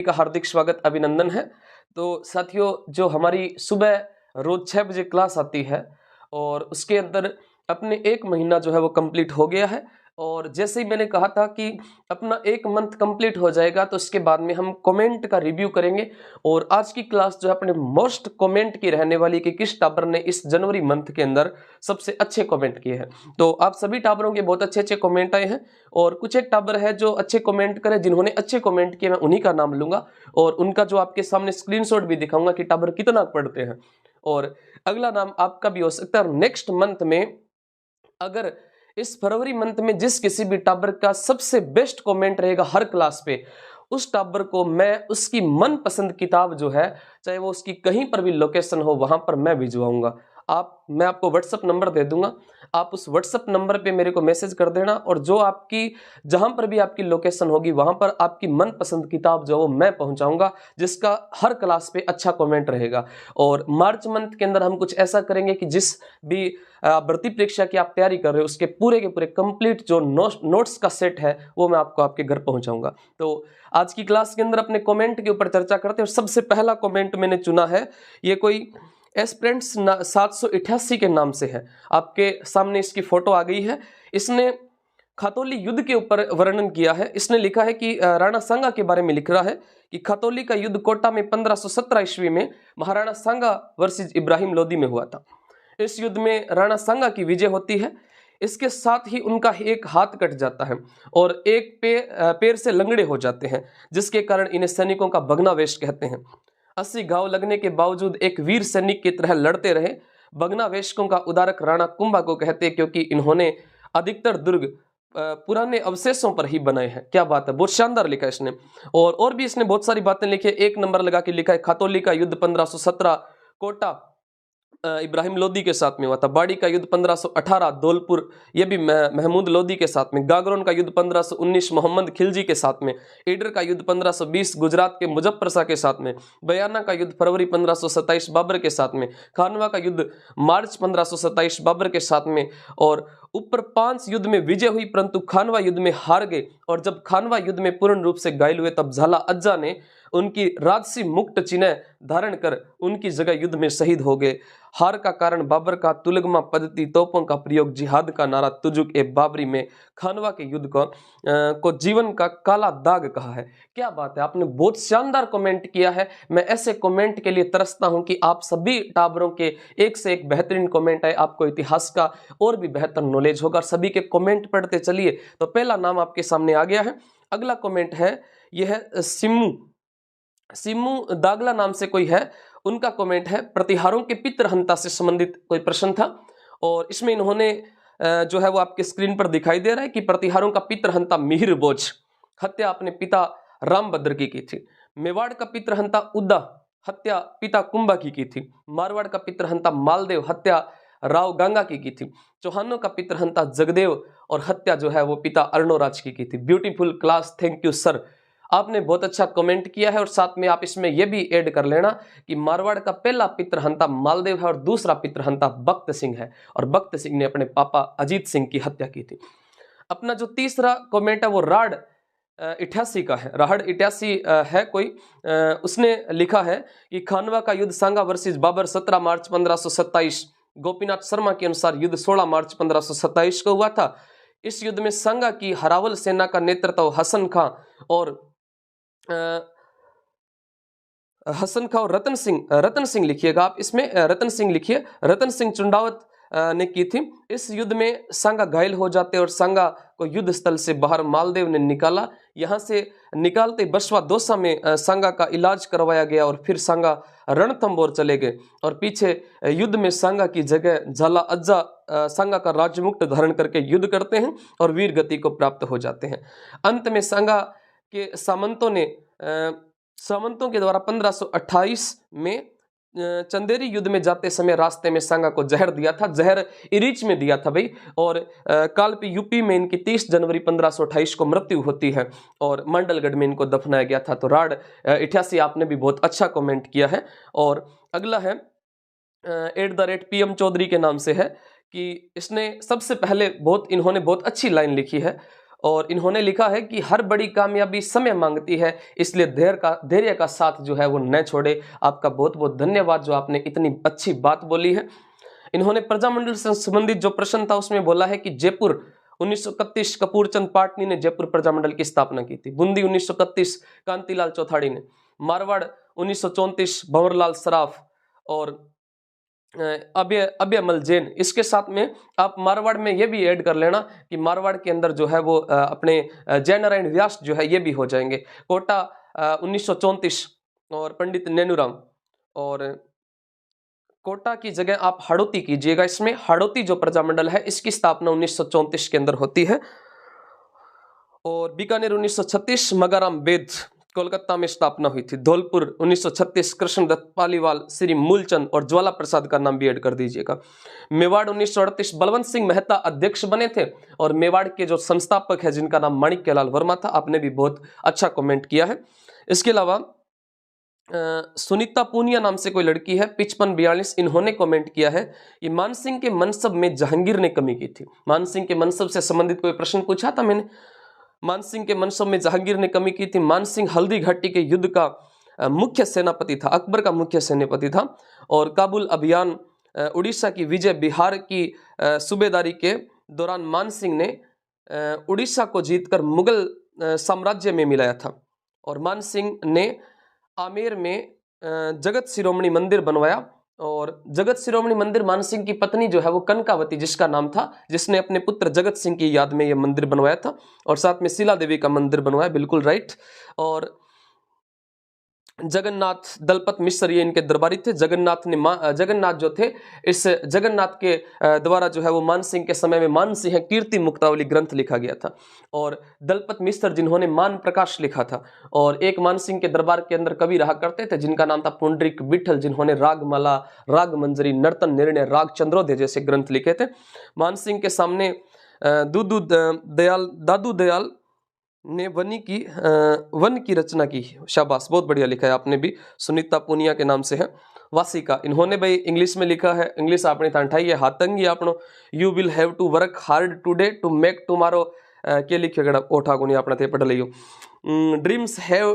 का हार्दिक स्वागत अभिनंदन है। तो साथियों, जो हमारी सुबह रोज 6 बजे क्लास आती है और उसके अंदर अपने 1 महीना जो है वो कंप्लीट हो गया है। और जैसे ही मैंने कहा था कि अपना 1 मंथ कंप्लीट हो जाएगा तो उसके बाद में हम कमेंट का रिव्यू करेंगे। और आज की क्लास जो है अपने मोस्ट कमेंट की रहने वाली कि किस टाबर ने इस जनवरी मंथ के अंदर सबसे अच्छे कमेंट किए हैं। तो आप सभी टाबरों के बहुत अच्छे अच्छे कमेंट आए हैं और कुछ एक टाबर है जो अच्छे कमेंट करे, जिन्होंने अच्छे कमेंट किए मैं उन्हीं का नाम लूंगा और उनका जो आपके सामने स्क्रीनशॉट भी दिखाऊंगा कि टाबर कितना पढ़ते हैं। और अगला नाम आपका भी हो सकता है। नेक्स्ट मंथ में अगर इस फरवरी मंथ में जिस किसी भी टाबर का सबसे बेस्ट कमेंट रहेगा हर क्लास पे, उस टाबर को मैं उसकी मनपसंद किताब जो है, चाहे वो उसकी कहीं पर भी लोकेशन हो, वहां पर मैं भिजवाऊंगा। मैं आपको व्हाट्सअप नंबर दे दूंगा, आप उस व्हाट्सअप नंबर पे मेरे को मैसेज कर देना और जो आपकी जहां पर भी आपकी लोकेशन होगी वहां पर आपकी मनपसंद किताब जो वो मैं पहुंचाऊंगा, जिसका हर क्लास पे अच्छा कमेंट रहेगा। और मार्च मंथ के अंदर हम कुछ ऐसा करेंगे कि जिस भी भर्ती परीक्षा की आप तैयारी कर रहे हो उसके पूरे के पूरे कंप्लीट जो नोट्स का सेट है वो मैं आपको आपके घर पहुंचाऊंगा। तो आज की क्लास के अंदर अपने कमेंट के ऊपर चर्चा करते हैं। और सबसे पहला कमेंट मैंने चुना है, ये कोई एस्पिरेंट्स 788 के नाम से है। आपके सामने इसकी फोटो आ गई है। इसने खतौली युद्ध के ऊपर वर्णन किया है। इसने लिखा है कि राणा सांगा के बारे में लिख रहा है कि खतौली का युद्ध कोटा में 1517 ईस्वी में महाराणा सांगा वर्सेस इब्राहिम लोदी में हुआ था। इस युद्ध में राणा सांगा की विजय होती है। इसके साथ ही उनका एक हाथ कट जाता है और एक पैर से लंगड़े हो जाते हैं, जिसके कारण इन्हें सैनिकों का भग्नावेश कहते हैं। 80 घाव लगने के बावजूद एक वीर सैनिक की तरह लड़ते रहे। भग्नावेशकों का उदारक राणा कुंभा को कहते हैं, क्योंकि इन्होंने अधिकतर दुर्ग पुराने अवशेषों पर ही बनाए हैं। क्या बात है, बहुत शानदार लिखा है इसने। और भी इसने बहुत सारी बातें लिखी है। 1 नंबर लगा के लिखा है खतौली का युद्ध 1517 कोटा इब्राहिम लोदी के साथ में हुआ था। बाड़ी का युद्ध 1518 धौलपुर, ये भी महमूद लोदी के साथ में। गागरोन का युद्ध 1519 मोहम्मद खिलजी के साथ में। ईडर का युद्ध 1520 गुजरात के मुजफ्फर शाह के साथ में। बयाना का युद्ध फरवरी 1527 बाबर के साथ में। खानवा का युद्ध मार्च 1527 बाबर के साथ में। और ऊपर 5 युद्ध में विजय हुई, परंतु खानवा युद्ध में हार गए। और जब खानवा युद्ध में पूर्ण रूप से घायल हुए तब झाला अज्जा ने उनकी राजसी मुक्त चिन्ह धारण कर उनकी जगह युद्ध में शहीद हो गए। हार का कारण बाबर का तुलगमा पद्धति तोपों का प्रयोग, जिहाद का नारा तुजुक ए बाबरी में खानवा के युद्ध को जीवन का काला दाग कहा है। क्या बात है, आपने बहुत शानदार कमेंट किया है। मैं ऐसे कमेंट के लिए तरसता हूं कि आप सभी टाबरों के एक से एक बेहतरीन कमेंट है। आपको इतिहास का और भी बेहतर नॉलेज होगा। सभी के कमेंट पढ़ते चलिए। तो पहला नाम आपके सामने आ गया है। अगला कमेंट है, यह है सिम्मू दागला नाम से कोई है। उनका कमेंट है, प्रतिहारों के पितृहंता से संबंधित कोई प्रश्न था और इसमें इन्होंने जो है वो आपके स्क्रीन पर दिखाई दे रहा है कि प्रतिहारों का पितृहंता मिहिर बोझ, हत्या अपने पिता रामभद्र की थी। मेवाड़ का पितृहंता उद्दा, हत्या पिता कुंभा की थी। मारवाड़ का पितृहंता मालदेव, हत्या राव गंगा की थी। चौहानों का पितृहंता जगदेव और हत्या जो है वो पिता अर्णोराज की थी। Beautiful class, thank you sir, आपने बहुत अच्छा कमेंट किया है। और साथ में आप इसमें यह भी ऐड कर लेना कि मारवाड़ का पहला पितृहंता मालदेव है और दूसरा पितृहंता बख्त सिंह है और बख्त सिंह ने अपने पापा अजीत सिंह की हत्या की थी। अपना जो तीसरा कमेंट है वो राढ़ 88 का है। राढ़ 88 है कोई, उसने लिखा है कि खानवा का युद्ध सांगा वर्सेस बाबर 17 मार्च 1527। गोपीनाथ शर्मा के अनुसार युद्ध 16 मार्च 1527 को हुआ था। इस युद्ध में सांगा की हरावल सेना का नेतृत्व हसन खां और रतन सिंह लिखिएगा आप, इसमें रतन सिंह लिखिए, रतन सिंह चुंडावत ने की थी। इस युद्ध में सांगा घायल हो जाते और सांगा को युद्ध स्थल से बाहर मालदेव ने निकाला। यहां से निकालते बसवा दोसा में सांगा का इलाज करवाया गया और फिर सांगा रणथंबोर चले गए और पीछे युद्ध में सांगा की जगह झाला अज्जा सांगा का राज्यमुक्त धारण करके युद्ध करते हैं और वीर गति को प्राप्त हो जाते हैं। अंत में सांगा के सामंतों के द्वारा 1528 में चंदेरी युद्ध में जाते समय रास्ते में सांगा को जहर दिया था। जहर इरीच में दिया था भाई। और कालपी यूपी में इनकी 30 जनवरी 1528 को मृत्यु होती है और मंडलगढ़ में इनको दफनाया गया था। तो राढ़ 88 आपने भी बहुत अच्छा कमेंट किया है। और अगला है @PM चौधरी के नाम से है कि इसने सबसे पहले इन्होंने बहुत अच्छी लाइन लिखी है और इन्होंने लिखा है कि हर बड़ी कामयाबी समय मांगती है, इसलिए धैर्य का साथ जो है वो न छोड़े। आपका बहुत बहुत धन्यवाद जो आपने इतनी अच्छी बात बोली है। इन्होंने प्रजामंडल से संबंधित जो प्रश्न था उसमें बोला है कि जयपुर 1931 कपूरचंद पाटनी ने जयपुर प्रजामंडल की स्थापना की थी। बूंदी 1931 कांतिलाल चौथाड़ी ने। मारवाड़ 1934 भंवरलाल सराफ और अभयमल जैन। इसके साथ में आप मारवाड़ में ये भी ऐड कर लेना कि मारवाड़ के अंदर जो है वो अपने जयनारायण व्यास जो है ये भी हो जाएंगे। कोटा 1934 और पंडित नेनुराम। और कोटा की जगह आप हड़ौती कीजिएगा। इसमें हड़ौती जो प्रजामंडल है इसकी स्थापना 1934 के अंदर होती है। और बीकानेर 1936 मगाराम बेद कोलकाता में स्थापना हुई थी। धौलपुर 1936 कृष्णदत्त पालीवाल, श्री मूलचंद और ज्वाला प्रसाद का नाम भी ऐड कर दीजिएगा। मेवाड़ 1938 बलवंत सिंह मेहता अध्यक्ष बने थे और मेवाड़ के जो संस्थापक है जिनका नाम माणिक्यलाल वर्मा था। आपने भी बहुत अच्छा कमेंट किया है। इसके अलावा सुनीता पूनिया नाम से कोई लड़की है 5542, इन्होंने कमेंट किया है कि मानसिंह के मनसब में जहांगीर ने कमी की थी। मानसिंह के मनसब से संबंधित कोई प्रश्न पूछा था मैंने। मानसिंह के मनसब में जहांगीर ने कमी की थी। मानसिंह हल्दी घाटी के युद्ध का मुख्य सेनापति था, अकबर का मुख्य सेनापति था। और काबुल अभियान, उड़ीसा की विजय, बिहार की सूबेदारी के दौरान मानसिंह ने उड़ीसा को जीतकर मुगल साम्राज्य में मिलाया था। और मानसिंह ने आमेर में जगत शिरोमणि मंदिर बनवाया। और जगत शिरोमणि मंदिर मानसिंह की पत्नी जो है वो कनकावती जिसका नाम था, जिसने अपने पुत्र जगत सिंह की याद में यह मंदिर बनवाया था। और साथ में शिला देवी का मंदिर बनवाया, बिल्कुल राइट। और जगन्नाथ दलपत मिश्र ये इनके दरबारी थे। जगन्नाथ जो थे, इस जगन्नाथ के द्वारा जो है वो मानसिंह के समय में मानसिंह कीर्ति मुक्तावली ग्रंथ लिखा गया था। और दलपत मिश्र जिन्होंने मान प्रकाश लिखा था। और एक मानसिंह के दरबार के अंदर कवि रहा करते थे जिनका नाम था पुंडरीक विठल, जिन्होंने रागमाला, राग मंजरी, नर्तन निर्णय, राग चंद्रोदय जैसे ग्रंथ लिखे थे। मानसिंह के सामने दादू दयाल ने वन की रचना की। शाबाश, बहुत बढ़िया लिखा है आपने भी। सुनीता पूनिया के नाम से है। वासिका, इन्होंने भाई इंग्लिश में लिखा है। इंग्लिश आपने थांठाई है हाथंगी आपनो। You will have to work hard today to make tomorrow के लिखे गड़ा ओठा गुनी आपने थे पढ़ लियो। Dreams have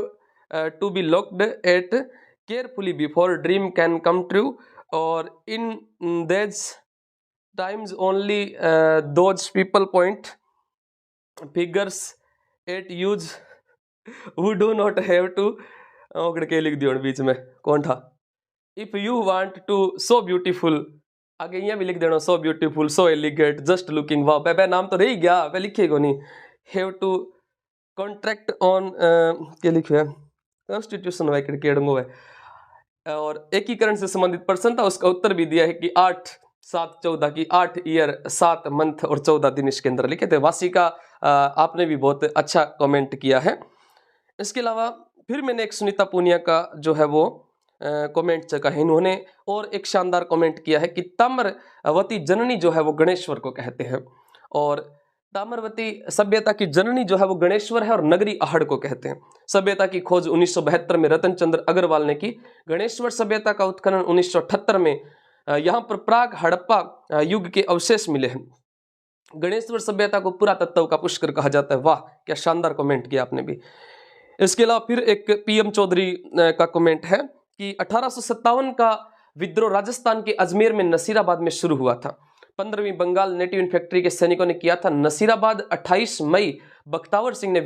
to be looked at carefully before dream can come true. और in these times only those people point fingers at us who do not have to ओकड़ के लिख दियो बीच में कौन था। If you want to so beautiful, आगे यहाँ भी लिख देना so beautiful, so elegant, just looking वाह। बे नाम तो रही गया, वे लिखेगा नहीं। हैव टू कॉन्ट्रैक्ट ऑन के लिखे कॉन्स्टिट्यूशन वाइक केड़ंगो है। और एकीकरण से संबंधित प्रश्न था, उसका उत्तर भी दिया है कि 8 7 14 की 8 ईयर 7 मंथ और 14 दिन इसके अंदर लिखे थे। वासिका आपने भी बहुत अच्छा कमेंट किया है। इसके अलावा फिर मैंने एक सुनीता पूनिया का जो है वो कमेंट चेका है। इन्होंने और एक शानदार कमेंट किया है कि ताम्रवती जननी जो है वो गणेश्वर को कहते हैं। और ताम्रवती सभ्यता की जननी जो है वो गणेश्वर है और नगरी आहड़ को कहते हैं। सभ्यता की खोज 1972 में रतन चंद्र अग्रवाल ने की। गणेश्वर सभ्यता का उत्खनन 1978 में यहाँ पर प्राग हड़प्पा युग के अवशेष मिले हैं। गणेश्वर सभ्यता को पुरातत्व का पुष्कर कहा जाता है। वाह, क्या शानदार कमेंट किया आपने भी। इसके अलावा फिर एक पीएम चौधरी का कमेंट है कि 1857 का विद्रोह राजस्थान के अजमेर में नसीराबाद में शुरू हुआ था। 15वीं बंगाल नेटिव इन्फेक्ट्री के सैनिकों ने किया था। नसीराबाद 28 मई बख्तावर सिंह ने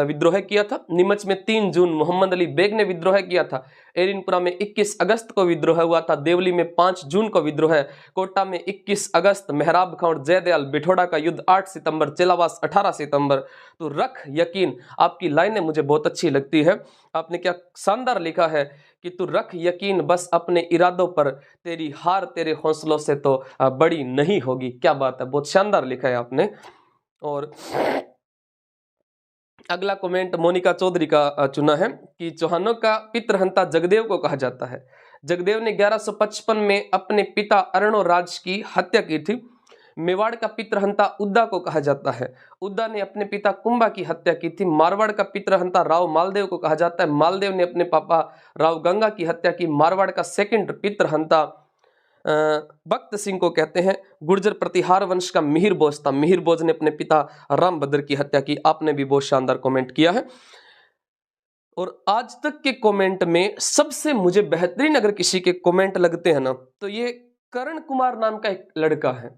विद्रोह किया था। नीमच में 3 जून मोहम्मद अली बेग ने विद्रोह किया था। एरिनपुरा में 21 अगस्त को विद्रोह हुआ था। देवली में 5 जून को विद्रोह है। कोटा में 21 अगस्त, मेहराब खां और जयदयाल बिठोड़ा का युद्ध 8 सितंबर, चेलावास 18 सितंबर। तो रख यकीन, आपकी लाइनें मुझे बहुत अच्छी लगती है। आपने क्या शानदार लिखा है कि तू रख यकीन बस अपने इरादों पर, तेरी हार तेरे हौसलों से तो बड़ी नहीं होगी। क्या बात है, बहुत शानदार लिखा है आपने। और अगला कमेंट मोनिका चौधरी का चुना है कि चौहानों का पितृहंता जगदेव को कहा जाता है। जगदेव ने 1155 में अपने पिता अर्णोराज की हत्या की थी। मेवाड़ का पितृहंता उद्दा को कहा जाता है। उद्दा ने अपने पिता कुंभा की हत्या की थी। मारवाड़ का पितृहंता राव मालदेव को कहा जाता है। मालदेव ने अपने पापा राव गंगा की हत्या की। मारवाड़ का सेकंड पितृहंता बख्त सिंह को कहते हैं। गुर्जर प्रतिहार वंश का मिहिर बोज था। मिहिर बोज ने अपने पिता राम भद्र की हत्या की। आपने भी बहुत शानदार कमेंट किया है। और आज तक के कमेंट में सबसे मुझे बेहतरीन अगर किसी के कमेंट लगते हैं ना, तो ये करण कुमार नाम का एक लड़का है।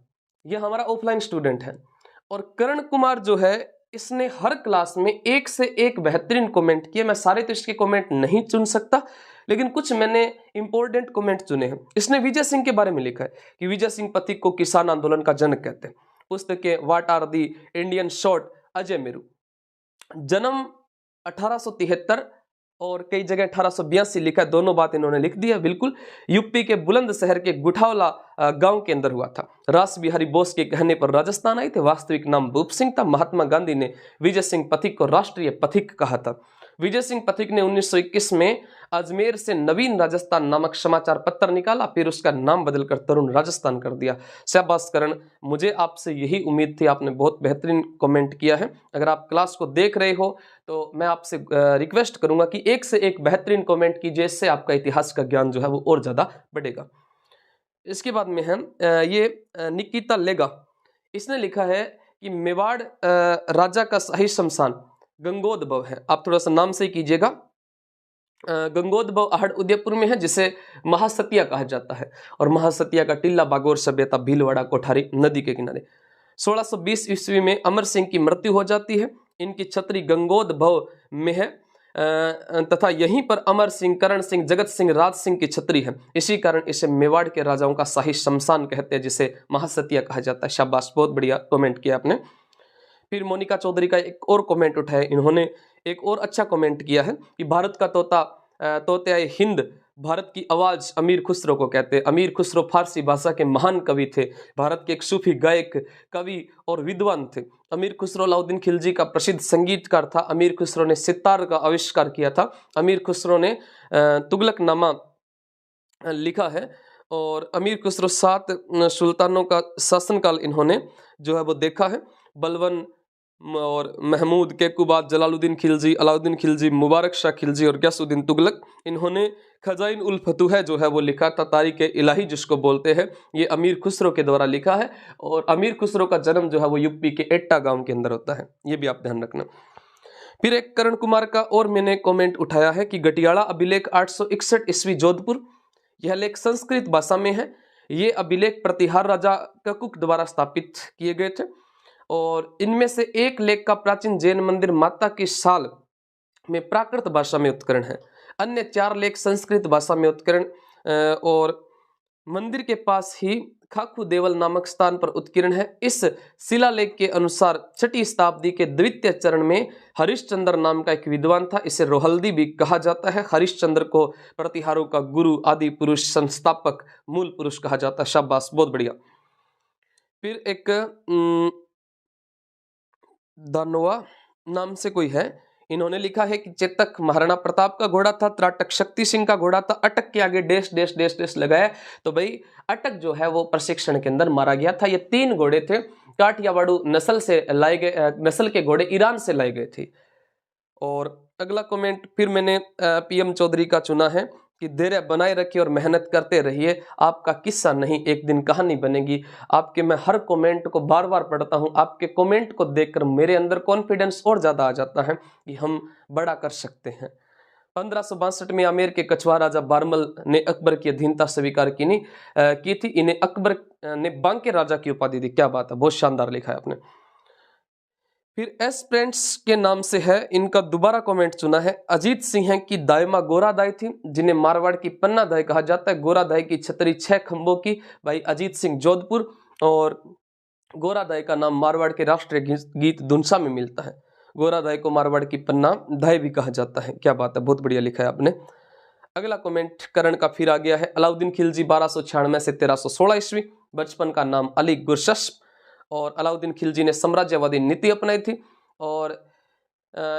ये हमारा ऑफलाइन स्टूडेंट है और करण कुमार जो है, इसने हर क्लास में एक से एक बेहतरीन कमेंट किए। मैं सारे तो इसके कमेंट नहीं चुन सकता, लेकिन कुछ मैंने इंपॉर्टेंट कमेंट चुने हैं। इसने विजय सिंह के बारे में लिखा है कि विजय सिंह पथिक को किसान आंदोलन का जनक कहते हैं। पुस्तकें what are the Indian short, Ajay मेरू। जन्म 1873 और कई जगह 1882 लिखा है, दोनों बात इन्होंने लिख दिया बिल्कुल। यूपी के बुलंदशहर के गुठावला गांव के अंदर हुआ था। रास बिहारी बोस के कहने पर राजस्थान आए थे। वास्तविक नाम भूप सिंह था। महात्मा गांधी ने विजय सिंह पथिक को राष्ट्रीय पथिक कहा था। विजय सिंह पथिक ने 1921 में अजमेर से नवीन राजस्थान नामक समाचार पत्र निकाला, फिर उसका नाम बदलकर तरुण राजस्थान कर दिया। शाबाश करण, मुझे आपसे यही उम्मीद थी। आपने बहुत बेहतरीन कमेंट किया है। अगर आप क्लास को देख रहे हो तो मैं आपसे रिक्वेस्ट करूंगा कि एक से एक बेहतरीन कमेंट कीजिए, इससे आपका इतिहास का ज्ञान जो है वो और ज्यादा बढ़ेगा। इसके बाद में है ये निकिता लेगा। इसने लिखा है कि मेवाड़ राजा का शाही शमशान गंगोदभव है। आप थोड़ा सा नाम से ही कीजिएगा। गंगोदभव आहड़ उदयपुर में है, जिसे महासतिया कहा जाता है। और महासतिया का टिल्ला बागोर सभ्यता भीलवाड़ा कोठारी नदी के किनारे। 1620 ईस्वी में अमर सिंह की मृत्यु हो जाती है। इनकी छतरी गंगोदभव में है तथा यहीं पर अमर सिंह, करण सिंह, जगत सिंह, राज सिंह की छतरी है। इसी कारण इसे मेवाड़ के राजाओं का शाही शमशान कहते हैं, जिसे महासतिया कहा जाता है। शाबाश, बहुत बढ़िया कमेंट किया आपने। फिर मोनिका चौधरी का एक और कमेंट उठाया। इन्होंने एक और अच्छा कमेंट किया है कि भारत का तोता तोते हिंद, भारत की आवाज अमीर खुसरो को कहते हैं। अमीर खुसरो फारसी भाषा के महान कवि थे। भारत के एक सूफी गायक, कवि और विद्वान थे। अमीर खुसरो अलाउद्दीन खिलजी का प्रसिद्ध संगीतकार था। अमीर खुसरो ने सितार का आविष्कार किया था। अमीर खुसरो ने तुगलकनामा लिखा है। और अमीर खुसरो 7 सुल्तानों का शासनकाल इन्होंने जो है वो देखा है। बलवन और महमूद, केकुबाद, जलालुद्दीन खिलजी, अलाउद्दीन खिलजी, मुबारक शाह खिलजी और गयासुद्दीन तुगलक। इन्होंने खजाइन उल फतूह जो है वो लिखा था। तारीख इलाही जिसको बोलते हैं, ये अमीर खुसरो के द्वारा लिखा है। और अमीर खुसरो का जन्म जो है वो यूपी के एट्टा गांव के अंदर होता है। ये भी आप ध्यान रखना। फिर एक करण कुमार का और मैंने कमेंट उठाया है कि गटियाड़ा अभिलेख 861 ईस्वी जोधपुर। यह लेख संस्कृत भाषा में है। ये अभिलेख प्रतिहार राजा ककुक द्वारा स्थापित किए गए थे। और इनमें से एक लेख का प्राचीन जैन मंदिर माता की साल में प्राकृत भाषा में उत्करण है। अन्य 4 लेख संस्कृत भाषा में उत्करण और मंदिर के पास ही खाखू देवल नामक स्थान पर उत्कीर्ण है। इस शिलालेख के अनुसार 6वीं शताब्दी के द्वितीय चरण में हरिश्चंद्र नाम का एक विद्वान था। इसे रोहल्दी भी कहा जाता है। हरिश्चंद्र को प्रतिहारों का गुरु, आदि पुरुष, संस्थापक, मूल पुरुष कहा जाता है। शाबाश, बहुत बढ़िया। फिर एक दानोवा नाम से कोई है। इन्होंने लिखा है कि चेतक महाराणा प्रताप का घोड़ा था। त्राटक शक्ति सिंह का घोड़ा था। अटक के आगे डैश डैश डैश डैश लगाया तो भाई अटक जो है वो प्रशिक्षण के अंदर मारा गया था। ये 3 घोड़े थे। काठियावाड़ नस्ल से लाए गए, नस्ल के घोड़े ईरान से लाए गए थे। और अगला कमेंट फिर मैंने पीएम चौधरी का चुना है कि धैर्य बनाए रखिए और मेहनत करते रहिए। आपका किस्सा नहीं, एक दिन कहानी बनेगी। आपके मैं हर कमेंट को बार बार पढ़ता हूं। आपके कमेंट को देखकर मेरे अंदर कॉन्फिडेंस और ज्यादा आ जाता है कि हम बड़ा कर सकते हैं। 1562 में आमेर के कछुआ राजा बारमल ने अकबर की अधीनता स्वीकार की थी। इन्हें अकबर ने बांके राजा की उपाधि दी। क्या बात है, बहुत शानदार लिखा है आपने। फिर एस्प्रेंट्स के नाम से है। इनका दोबारा कमेंट चुना है। अजीत सिंह की दायमा गोरादाई थी, जिन्हें मारवाड़ की पन्ना दाई कहा जाता है। गोरादाई की छतरी 6 खंभों की, भाई अजीत सिंह जोधपुर। और गोरादाई का नाम मारवाड़ के राष्ट्रीय गीत धुनसा में मिलता है। गोरादाई को मारवाड़ की पन्ना दाई भी कहा जाता है। क्या बात है, बहुत बढ़िया लिखा है आपने। अगला कमेंट करण का फिर आ गया है। अलाउद्दीन खिलजी 1296 से 1316 ईस्वी। बचपन का नाम अली गुरशस्प। और अलाउद्दीन खिलजी ने साम्राज्यवादी नीति अपनाई थी। और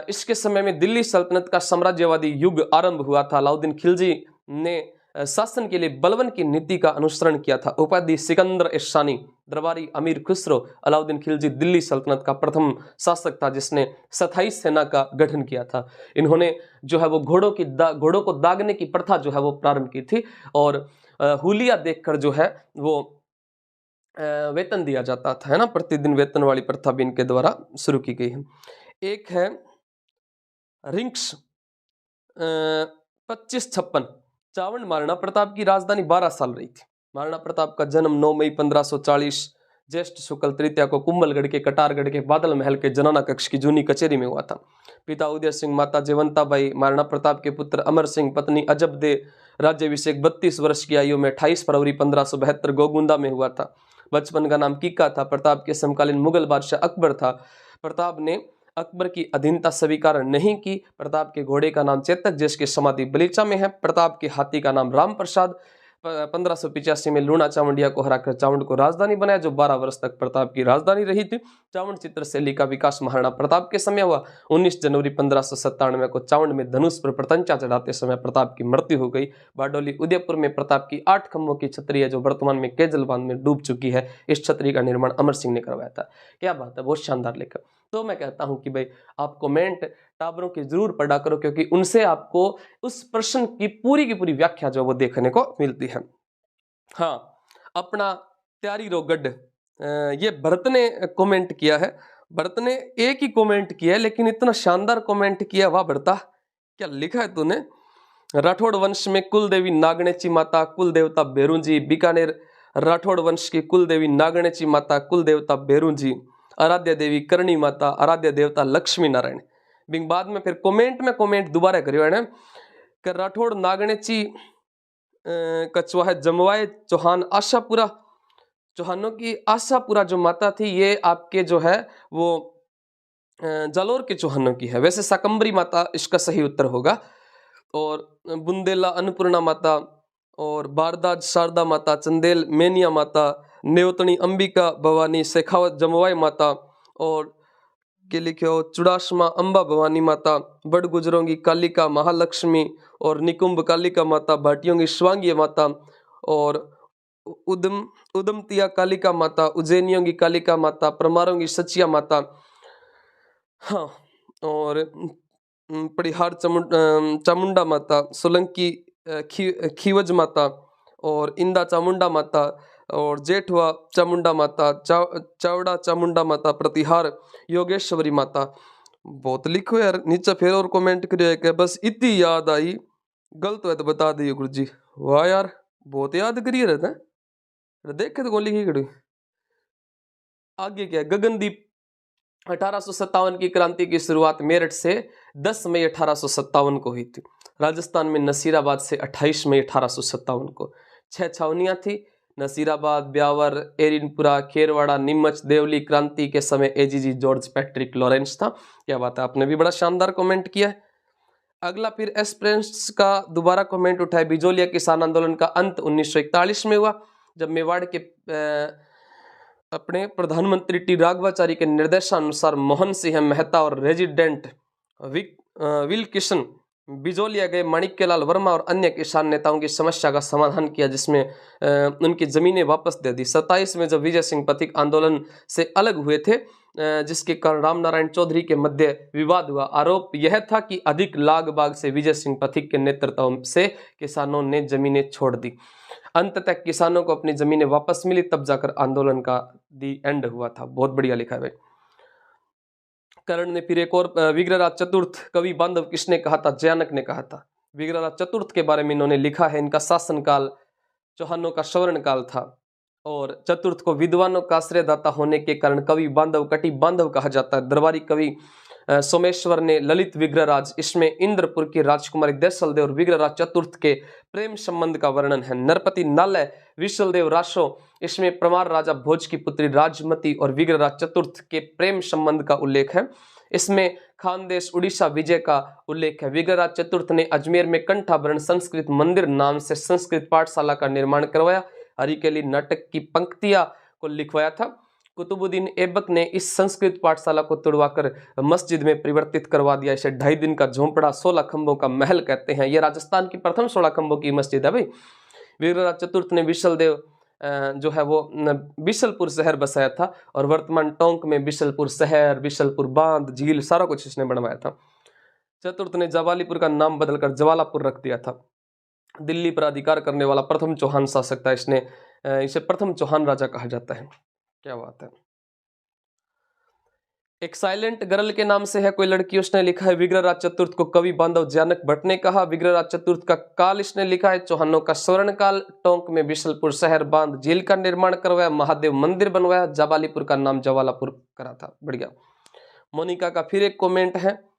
इसके समय में दिल्ली सल्तनत का साम्राज्यवादी युग आरंभ हुआ था। अलाउद्दीन खिलजी ने शासन के लिए बलवन की नीति का अनुसरण किया था। उपाधि सिकंदर एशानी, दरबारी अमीर खुसरो। अलाउद्दीन खिलजी दिल्ली सल्तनत का प्रथम शासक था जिसने स्थायी सेना का गठन किया था। इन्होंने जो है वो घोड़ों को दागने की प्रथा जो है वो प्रारंभ की थी। और हुलिया देखकर जो है वो वेतन दिया जाता था, है ना। प्रतिदिन वेतन वाली प्रथा भी इनके द्वारा शुरू की गई है। एक है रिंक्स 2556। चावंड महाराणा प्रताप की राजधानी 12 साल रही थी। महाराणा प्रताप का जन्म 9 मई 1540 ज्येष्ठ शुक्ल तृतीया को कुंभलगढ़ के कटारगढ़ के बादल महल के जनाना कक्ष की जूनी कचेरी में हुआ था। पिता उदय सिंह, माता जयवंताबाई, महाराणा प्रताप के पुत्र अमर सिंह, पत्नी अजब दे। राज्याभिषेक 32 वर्ष की आयु में 28 फरवरी 1572 गोगुंदा में हुआ था। बचपन का नाम कीका था। प्रताप के समकालीन मुगल बादशाह अकबर था। प्रताप ने अकबर की अधीनता स्वीकार नहीं की। प्रताप के घोड़े का नाम चेतक, जिसकी समाधि बलीचा में है। प्रताप के हाथी का नाम राम प्रसाद। 1585 में लूणा चामुंडिया को हराकर चावंड को राजधानी बनाया, जो 12 वर्ष तक प्रताप की राजधानी रही थी। चावंड चित्रशैली का विकास महाराणा प्रताप के समय हुआ। 19 जनवरी 1597 को चावंड में धनुष पर प्रतंचा चढ़ाते समय प्रताप की मृत्यु हो गई। बारडोली उदयपुर में प्रताप की 8 खंभों की छतरी है, जो वर्तमान में केजल बांध में डूब चुकी है। इस छतरी का निर्माण अमर सिंह ने करवाया था। क्या बात है, बहुत शानदार लेखक। तो मैं कहता हूं कि भाई आप कमेंट टाबरों की जरूर पढ़ा करो, क्योंकि उनसे आपको उस प्रश्न की पूरी व्याख्या जो वो देखने को मिलती है। हाँ, अपना त्यारी रोगड, ये भरत ने कमेंट किया है। भरत ने एक ही कमेंट किया है, लेकिन इतना शानदार कमेंट किया, वाह भरता, क्या लिखा है तूने। राठौड़ वंश में कुल देवी नागणेची माता, कुल देवता भेरूजी। बीकानेर राठौड़ वंश की कुल देवी नागणेची माता, कुल देवता भेरूजी। आराध्य देवी करणी माता, आराध्य देवता लक्ष्मी नारायण। बिंग बाद में फिर कमेंट में कमेंट दोबारा करियो है कि राठौड़ नागणेची कछुआ है जमवाए चौहान आशापुरा। चौहानों की आशापुरा जो माता थी, ये आपके जो है वो जालोर के चौहानों की है। वैसे शाकंबरी माता इसका सही उत्तर होगा। और बुंदेला अन्नपूर्णा माता, और बारदाज शारदा माता, चंदेल मेनिया माता, नेवतणी अंबिका भवानी, शेखावत जमवाई माता, और के लिखे हो चुड़ासमा अंबा भवानी माता, बड़ गुजरों की कालिका महालक्ष्मी, और निकुंभ कालिका माता, भाटियों की स्वांगी माता, और उदमतिया कालिका माता, उज्जैनियों की कालिका माता, परमारों की सचिया माता। हाँ, और परिहार चामुंडा माता, सोलंकी खीवज माता, और इंदा चामुंडा माता, और जेठवा चामुंडा माता, चावड़ा चामुंडा माता, प्रतिहार योगेश्वरी माता। बहुत लिखो यार, नीचे फिर और कमेंट करिए कि बस इतनी याद आई, गलत है तो बता दिए गुरु जी। वाह यार, बहुत याद करिए रहता है। देखे तो कौन लिखी खड़ी आगे क्या, गगनदीप 1857 की क्रांति की शुरुआत मेरठ से 10 मई 1857 को हुई थी। राजस्थान में नसीराबाद से 28 मई 1857 को। 6 छावनियां थी, नसीराबाद, ब्यावर, एरिनपुरा, खेरवाड़ा, नीमच। देवली क्रांति के समय एजीजी जॉर्ज पैट्रिक लॉरेंस था। क्या बात है, आपने भी बड़ा शानदार कमेंट किया है। अगला फिर एस्प्रेंस का दोबारा कमेंट उठाए। बिजोलिया किसान आंदोलन का अंत 1941 में हुआ, जब मेवाड़ के अपने प्रधानमंत्री टी राघवाचारी के निर्देशानुसार मोहन सिंह मेहता और रेजिडेंट विल किशन बिजोलिया गए। माणिक्यलाल वर्मा और अन्य किसान नेताओं की समस्या का समाधान किया, जिसमें उनकी जमीनें वापस दे दी। 27 में जब विजय सिंह पथिक आंदोलन से अलग हुए थे, जिसके कारण रामनारायण चौधरी के मध्य विवाद हुआ। आरोप यह था कि अधिक लाग बाग से विजय सिंह पथिक के नेतृत्व से किसानों ने जमीनें छोड़ दी। अंत तक किसानों को अपनी जमीनें वापस मिली, तब जाकर आंदोलन का दी एंड हुआ था। बहुत बढ़िया लिखा है भाई। कर्ण ने फिर एक और विग्रहराज चतुर्थ कवि बांधव किसने कहा था? जयानक ने कहा था। विग्रहराज चतुर्थ के बारे में इन्होंने लिखा है, इनका शासनकाल चौहानों का स्वर्ण काल था, और चतुर्थ को विद्वानों का आश्रयदाता होने के कारण कवि बांधव कटी बांधव कहा जाता है। दरबारी कवि सोमेश्वर ने ललित विग्रहराज, इसमें इंद्रपुर की राजकुमारी देशलदेव और विग्रहराज चतुर्थ के प्रेम संबंध का वर्णन है। नरपति नालय विशलदेव राशो, इसमें प्रमार राजा भोज की पुत्री राजमती और विग्रहराज चतुर्थ के प्रेम संबंध का उल्लेख है। इसमें खानदेश उड़ीसा विजय का उल्लेख है। विग्रहराज चतुर्थ ने अजमेर में कंठाभरण संस्कृत मंदिर नाम से संस्कृत पाठशाला का निर्माण करवाया। हरिकेली नाटक की पंक्तियां को लिखवाया था। कुतुबुद्दीन ऐबक ने इस संस्कृत पाठशाला को तुड़वाकर मस्जिद में परिवर्तित करवा दिया। इसे 2.5 दिन का झोंपड़ा 16 खंभों का महल कहते हैं। यह राजस्थान की प्रथम 16 खंभों की मस्जिद है भाई। विग्रहराज चतुर्थ ने विशलदेव जो है वो बिशलपुर शहर बसाया था, और वर्तमान टोंक में बिशलपुर शहर, बिशलपुर बांध, झील सारा कुछ इसने बनवाया था। चतुर्थ ने जवालीपुर का नाम बदलकर जवालापुर रख दिया था। दिल्ली पर अधिकार करने वाला प्रथम चौहान शासक था। इसे प्रथम चौहान राजा कहा जाता है। क्या बात है। एक साइलेंट गर्ल के नाम से है कोई लड़की, उसने लिखा है विग्रहराज चतुर्थ को कवि बांधव जानक भट्ट ने कहा। विग्रहराज चतुर्थ का काल इसने लिखा है चौहानों का स्वर्ण काल। टोंक में बिशलपुर शहर बांध झील का निर्माण करवाया। महादेव मंदिर बनवाया। जवालीपुर का नाम जवालापुर करा था। बढ़िया। मोनिका का फिर एक कमेंट है।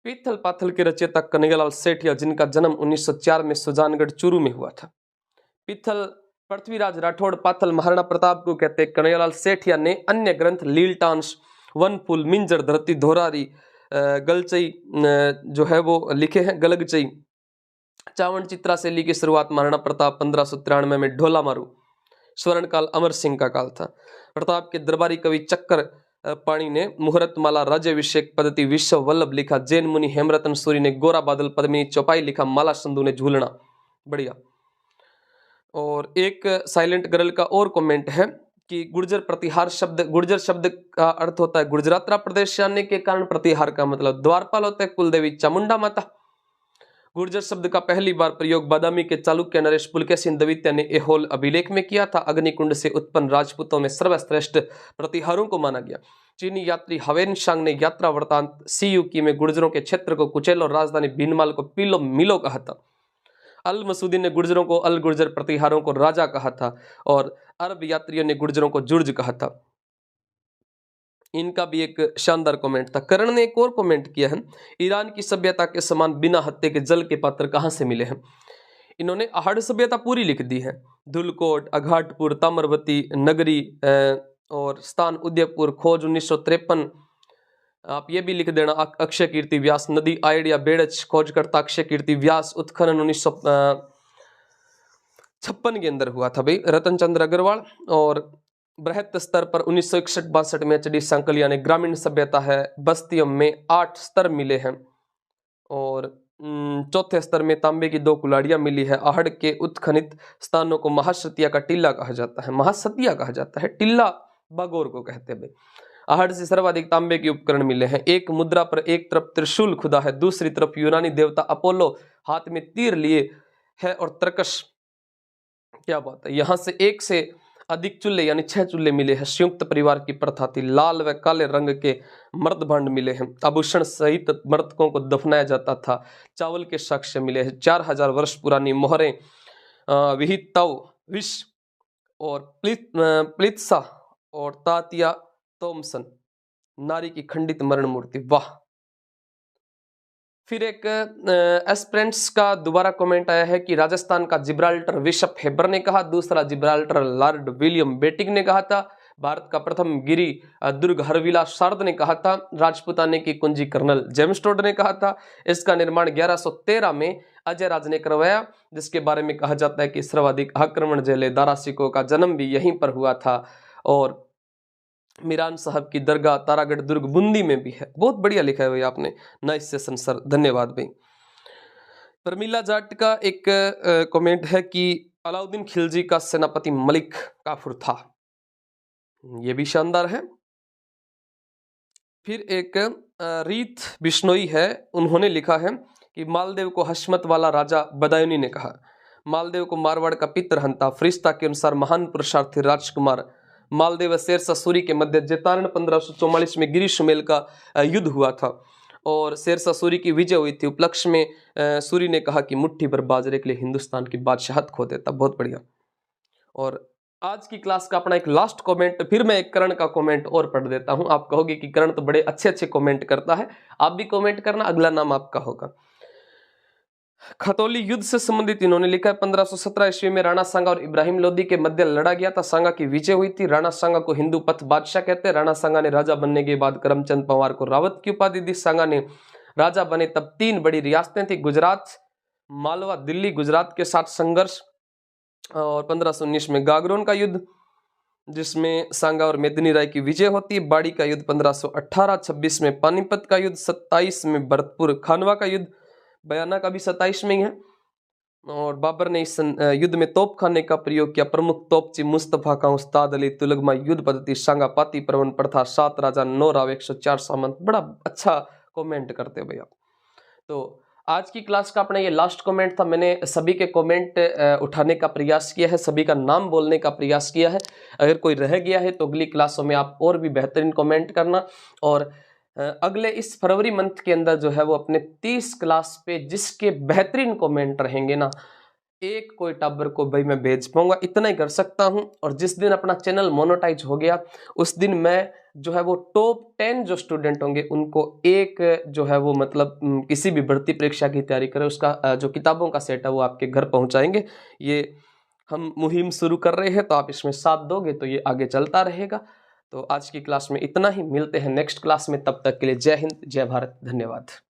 पीथल पाथल के रचयिता कन्हैयालाल सेठिया, जिनका जन्म 1904 में सुजानगढ़ चूरू में हुआ था। पीथल पृथ्वीराज राठौड़, पाथल महाराणा प्रताप को कहते हैं। कन्हैयालाल सेठिया ने अन्य ग्रंथ लीलटांश, वनफूल, मिंजर, धरती, धोरारी, गलचई जो है वो लिखे हैं। गलगचई, चावण चित्रा शैली की शुरुआत महाराणा प्रताप 1593 में ढोला मारू। स्वर्ण काल अमर सिंह का काल था। प्रताप के दरबारी कवि चक्कर पाणी ने मुहूर्तमाला, राज्याभिषेक पद्धति, विश्व वल्लभ लिखा। जैन मुनि हेमरतन सूरी ने गोरा बादल पद्मिनी चौपाई लिखा। माला संधू ने झूलना। बढ़िया। और एक साइलेंट गर्ल का और कमेंट है कि गुर्जर प्रतिहार शब्द, गुर्जर शब्द का अर्थ होता है गुजरातरा प्रदेश जाने के कारण, प्रतिहार का मतलब द्वारपाल होता है कुलदेवी चामुंडा माता। गुर्जर शब्द का पहली बार प्रयोग बादामी के चालुक्य नरेश पुलकेशिन द्वितीय ने एहोल अभिलेख में किया था। अग्निकुंड से उत्पन्न राजपूतों में सर्वश्रेष्ठ प्रतिहारों को माना गया। चीनी यात्री हवेन शांग ने यात्रा वृतांत सीयूकी में गुर्जरों के क्षेत्र को कुचेल और राजधानी भीनमाल को पीलो मिलो कहा था। अल मसूदी ने गुर्जरों को अल गुर्जर प्रतिहारों को राजा कहा था और अरब यात्रियों ने गुर्जरों को जुर्ज कहा था। इनका भी एक शानदार कमेंट था। करण ने एक और कमेंट किया है। ईरान की सभ्यता के समान बिना हत्थे के जल के पात्र कहां से मिले हैं। इन्होंने आहड़ सभ्यता पूरी लिख दी है। धुलकोट, अघाटपुर, ताम्रवती नगरी और स्थान उदयपुर, खोज 1953। आप ये भी लिख देना अक्षय कीर्ति व्यास, नदी आइडिया बेड़च, खोजकर्ता अक्षय कीर्ति व्यास, उत्खनन 1956 के अंदर हुआ था भाई रतन चंद्र अग्रवाल। और बृहत स्तर पर 1961-62 में एच डी सांकल यानी ग्रामीण सभ्यता है। बस्तियों में 8 स्तर मिले हैं और चौथे स्तर में तांबे की 2 कुल्हाड़ियां मिली है। आहड़ के उत्खनित स्थानों को महासतिया का टिल्ला कहा जाता है। महासतिया कहा जाता है, टिल्ला बागोर को कहते हैं भाई। आहड़ से सर्वाधिक तांबे के उपकरण मिले हैं। एक मुद्रा पर एक तरफ त्रिशूल खुदा है, दूसरी तरफ यूनानी देवता अपोलो हाथ में तीर लिए है और तरकश। क्या बात है। यहां से 1 से अधिक चूल्हे यानी 6 चूल्हे मिले हैं। संयुक्त परिवार की प्रथा थी। लाल व काले रंग के मर्द भांड मिले हैं। आभूषण सहित मृतकों को दफनाया जाता था। चावल के साक्ष्य मिले हैं। 4000 वर्ष पुरानी मोहरें, विहितव विश और प्लित्सा और तातिया तोमसन, नारी की खंडित मरण मूर्ति। वाह। फिर एक एस्प्रेंट्स का दोबारा कमेंट आया है कि राजस्थान का जिब्राल्टर बिशप हेबर ने कहा। दूसरा जिब्राल्टर लॉर्ड विलियम बेटिंग ने कहा था। भारत का प्रथम गिरी दुर्ग हरविलास शारद ने कहा था। राजपुताने की कुंजी कर्नल जेम्स टोड ने कहा था। इसका निर्माण 1113 में अजय राज ने करवाया, जिसके बारे में कहा जाता है कि सर्वाधिक आक्रमण झेले दारा सिखों का जन्म भी यहीं पर हुआ था। और मीरान साहब की दरगाह तारागढ़ दुर्ग बूंदी में भी है। बहुत बढ़िया लिखा है भाई आपने। नाइस सेशन सर, धन्यवाद भाई। प्रमीला जाट का एक कमेंट है कि अलाउद्दीन खिलजी का सेनापति मलिक काफूर था। ये भी शानदार है। फिर एक रीत बिश्नोई है, उन्होंने लिखा है कि मालदेव को हशमत वाला राजा बदायूनी ने कहा। मालदेव को मारवाड़ का पितृहंता, फरिश्ता के अनुसार महान पुरुषार्थी राजकुमार मालदेव व शेरशाह सूरी के मध्य जैतारण 1544 में गिरी सुमेल का युद्ध हुआ था और शेरशाह सूरी की विजय हुई थी। उपलक्ष्य में सूरी ने कहा कि मुट्ठी भर बाजरे के लिए हिंदुस्तान की बादशाहत खो देता। बहुत बढ़िया। और आज की क्लास का अपना एक लास्ट कमेंट, फिर मैं एक करण का कमेंट और पढ़ देता हूं। आप कहोगे कि करण तो बड़े अच्छे अच्छे कमेंट करता है, आप भी कमेंट करना, अगला नाम आपका होगा। खतौली युद्ध से संबंधित इन्होंने लिखा है 1517 ईस्वी में राणा सांगा और इब्राहिम लोदी के मध्य लड़ा गया था। सांगा की विजय हुई थी। राणा सांगा को हिंदू पथ बादशाह कहते हैं। राणा सांगा ने राजा बनने के बाद करमचंद पंवार को रावत की उपाधि दी। सांगा ने राजा बने तब 3 बड़ी रियासतें थी, गुजरात, मालवा, दिल्ली। गुजरात के साथ संघर्ष और 1519 में गागरोन का युद्ध, जिसमें सांगा और मेदिनी राय की विजय होती है। बाड़ी का युद्ध 1518, 26 में पानीपत का युद्ध, 27 में भरतपुर खानवा का युद्ध, बयाना का भी 27 में ही है। और बाबर ने इस युद्ध में तोप खाने का प्रयोग किया। प्रमुख तोपची मुस्तफा खां, उस्ताद अली, तुलगमा, युद्ध पद्धति, सांगा, पाती प्रवन प्रथा, 7 राजा, 9 राव, 104 सामंत। बड़ा अच्छा कमेंट करते हो भैया। तो आज की क्लास का अपना ये लास्ट कमेंट था। मैंने सभी के कमेंट उठाने का प्रयास किया है, सभी का नाम बोलने का प्रयास किया है। अगर कोई रह गया है तो अगली क्लासों में आप और भी बेहतरीन कमेंट करना। और अगले इस फरवरी मंथ के अंदर जो है वो अपने 30 क्लास पे जिसके बेहतरीन कमेंट रहेंगे ना, एक कोई टाबर को भाई मैं भेज पाऊंगा, इतना ही कर सकता हूं। और जिस दिन अपना चैनल मोनेटाइज हो गया उस दिन मैं जो है वो टॉप 10 जो स्टूडेंट होंगे उनको एक जो है वो मतलब किसी भी भर्ती परीक्षा की तैयारी करें उसका जो किताबों का सेट है वो आपके घर पहुंचाएंगे। ये हम मुहिम शुरू कर रहे हैं, तो आप इसमें साथ दोगे तो ये आगे चलता रहेगा। तो आज की क्लास में इतना ही, मिलते हैं नेक्स्ट क्लास में, तब तक के लिए जय हिंद, जय भारत, धन्यवाद।